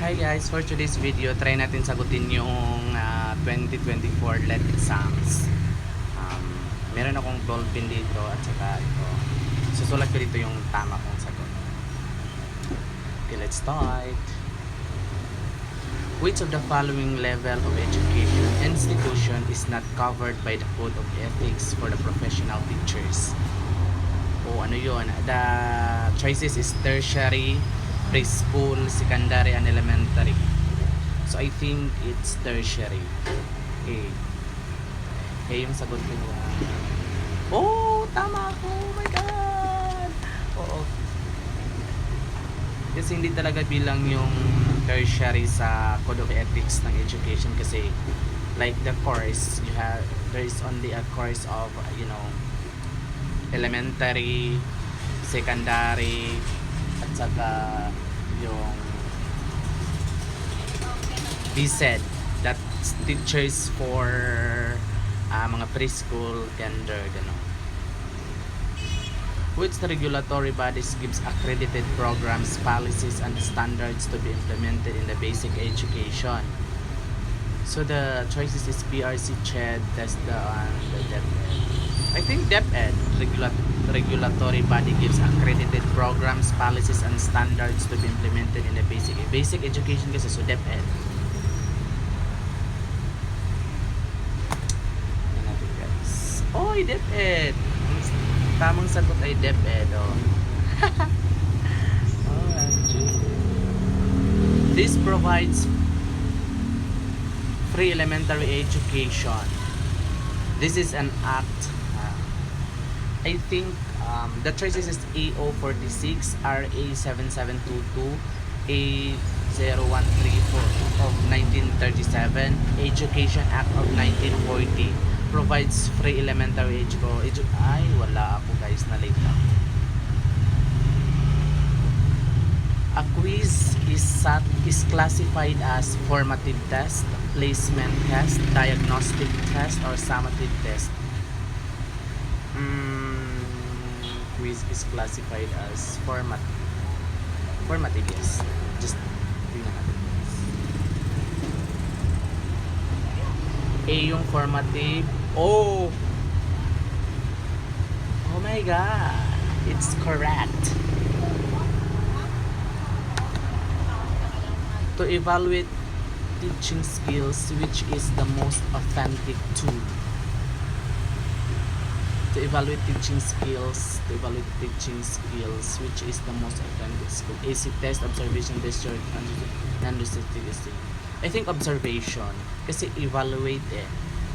Hi guys, for today's video, try natin sagutin yung 2024 LET exams. Um, Meron akong ballpen dito at saka ito. Susulat ko dito yung tama kong sagot. Okay, let's start. Which of the following level of education institution is not covered by the Code of Ethics for the professional teachers? O ano yun? The choices is tertiary, preschool, secondary, and elementary. So I think it's tertiary. Okay. Okay, yung sagot ko. Oh, tama ako. Oh my God. Oo. Kasi hindi talaga bilang yung tertiary sa Code of Ethics ng Education kasi like the course, there is only a course of, elementary, secondary, at saka yung he said that teachers for mga preschool, kinder, gano'n. Which regulatory bodies gives accredited programs, policies, and standards to be implemented in the basic education? So the choices is PRC, CHED, TESDA, and the DepEd. I think DepEd, regulatory body gives accredited programs, policies, and standards to be implemented in the basic education kasi, so DepEd. Yan natin guys. Oy, DepEd! Tamang sagot ay DepEd, oh. This provides free elementary education. This is an act. I think the choices is AO46, RA7722, A0134 of 1937, Education Act of 1940 provides free elementary education. Ay, wala ako guys, na late ako. A quiz is classified as formative test, placement test, diagnostic test, or summative test. Quiz is classified as formative. Formative, yes. Just tingnan natin. A yung formative. Oh! Oh my God! It's correct. To evaluate teaching skills, which is the most authentic tool? To evaluate teaching skills, which is the most authentic skill? AC test, observation, discharge, non-restrictive testing. I think observation, kasi evaluate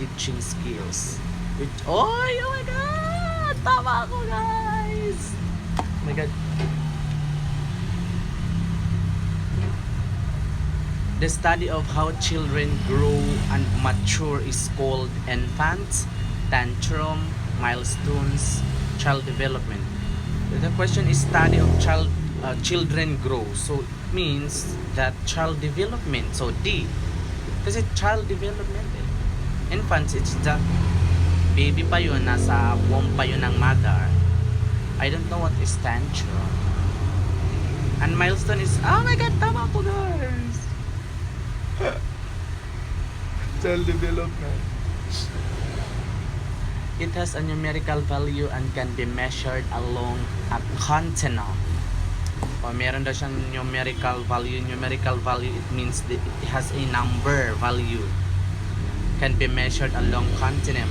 teaching skills. Which, oh my God! Tama ako guys! Oh my God. The study of how children grow and mature is called infants, tantrum, milestones, child development. The question is study of children grow, so it means that child development, so D, kasi child development infants, it's the baby pa yun, nasa womb pa yun ng mother. I don't know what is tantrum. And milestone is, oh my God, tama po guys. Child development. It has a numerical value and can be measured along a continuum. O meron daw siyang numerical value. Numerical value, it means that it has a number value. Can be measured along continuum.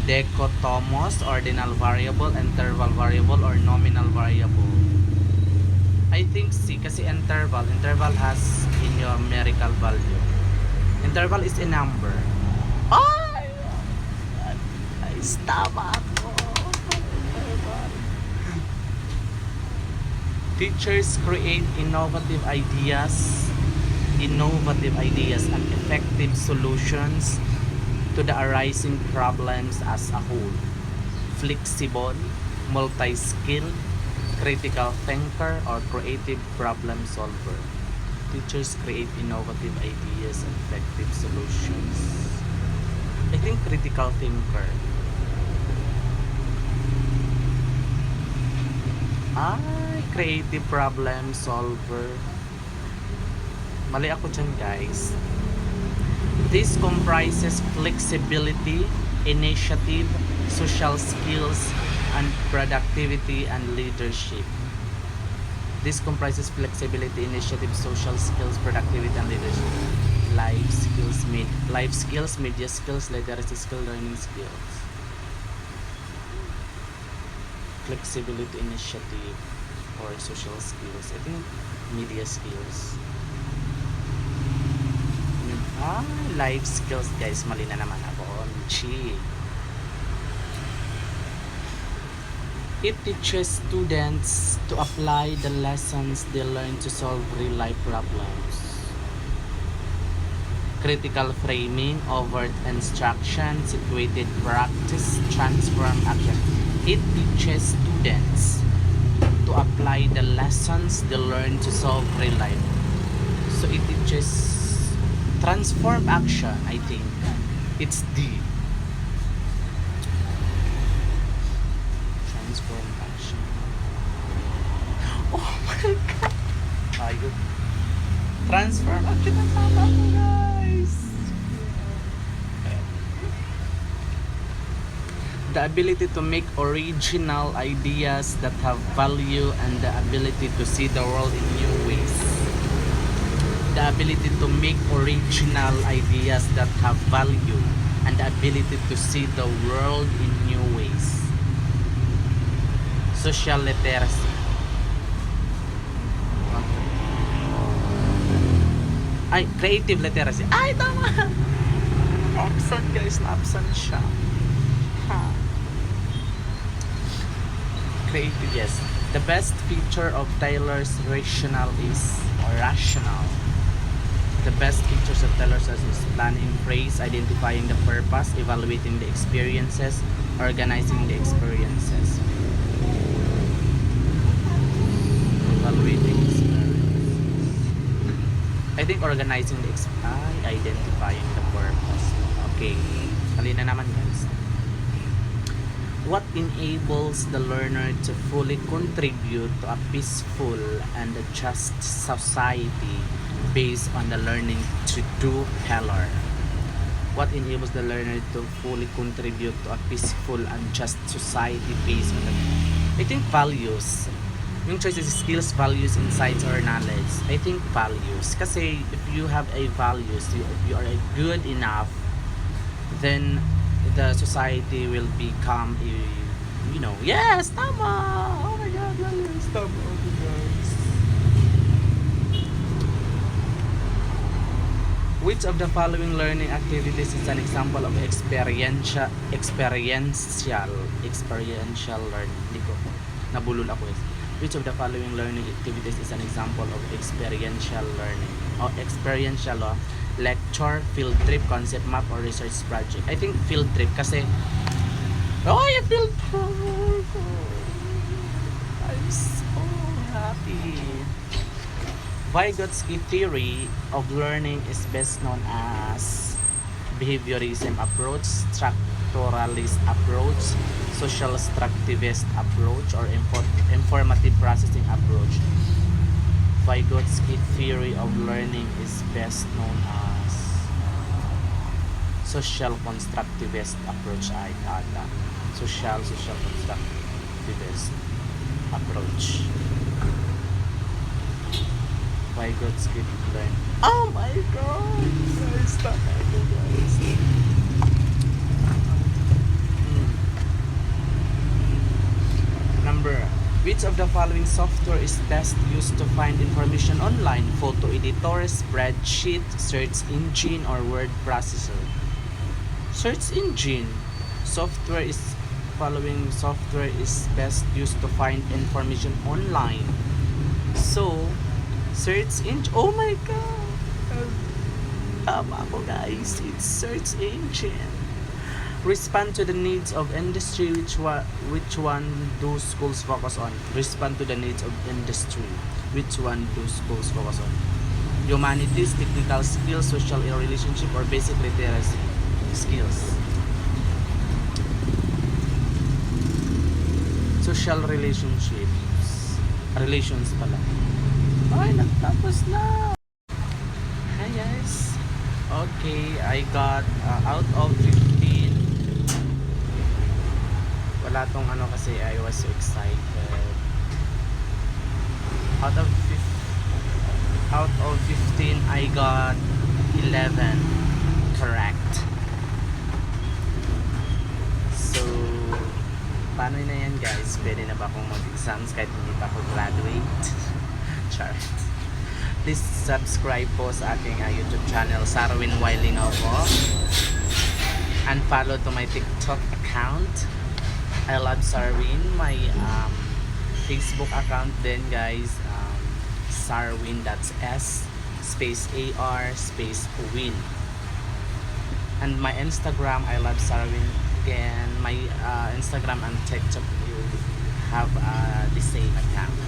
Dichotomous, ordinal variable, interval variable, or nominal variable. I think C, kasi interval has a numerical value. Interval is a number. Ay! Tama ako. Teachers create innovative ideas and effective solutions to the arising problems as a whole. Flexible, multi-skilled, critical thinker, or creative problem solver. Teachers create innovative ideas and effective solutions. I think critical thinker. Creative problem solver. Mali ako dyan, guys. This comprises flexibility, initiative, social skills, and productivity and leadership. This comprises flexibility, initiative, social skills, productivity, and leadership. Life skills, media skills, literacy skills, learning skills. Flexibility, initiative, or social skills. I think media skills. Life skills, guys. Mali na naman ako. Chi. It teaches students to apply the lessons they learn to solve real-life problems. Critical framing, overt instruction, situated practice, transform action. It teaches students to apply the lessons they learn to solve real life. So it teaches transform action, I think. It's D. Transform action. Oh my God! Ayun. Transform action ang tama ko, guys. The ability to make original ideas that have value and the ability to see the world in new ways. The ability to make original ideas that have value and the ability to see the world in new ways. Social literacy. Ay, creative literacy. Ay, tama! Absent, guys. Na-absent siya. Ha. Creative, yes. The best feature of Taylor's rational is rational. The best features of Taylor's is planning, phrase, identifying the purpose, evaluating the experiences, organizing the experiences. Evaluating experiences. I think organizing the identifying the purpose. Okay. Kalina naman, guys. What enables the learner to fully contribute to a peaceful and a just society based on the learning to do pillar? What enables the learner to fully contribute to a peaceful and just society based on the... I think values. Yung choice is skills, values, insights, or knowledge. I think values. Kasi if you have a values, if you are good enough, then the society will become a, you know, yes, tama! Oh my God, values, tama, okay, guys. Which of the following learning activities is an example of experiential learning? Hindi ko, nabulol ako eh. Which of the following learning activities is an example of experiential learning? O experiential lecture, field trip, concept map, or research project? I think field trip kasi field trip! I'm so happy. Vygotsky theory of learning is best known as behaviorism approach, structuralist approach, social structivist approach, or informative processing approach. Vygotsky theory of learning is best known as social constructivist approach. Ay, ata. Social constructivist approach. Vygotsky learn. Oh my God! Guys, guys. Number. Which of the following software is best used to find information online? Photo editor, spreadsheet, search engine, or word processor? Search engine. Following software is best used to find information online. So, search engine. Oh my God! Tama ako, guys. It's search engine. Respond to the needs of industry. Which one do schools focus on? Respond to the needs of industry. Which one do schools focus on? Humanities, technical skills, social relationship, or basic literacy skills? Social relationships. Relations pala. Ay, nagtapos na. Okay, I got out of 15. Wala tong ano kasi I was so excited. Out of 15, I got 11 correct. So, paano na yan guys? Pwede na ba akong mag-exams kahit hindi pa ako graduate? Char. Please subscribe po sa aking YouTube channel, Sarwin Wiley na po. And follow to my TikTok account. I love Sarwin. My Facebook account din guys. Sarwin, that's S space AR space win. And my Instagram, I love Sarwin. And my Instagram and TikTok will have the same account.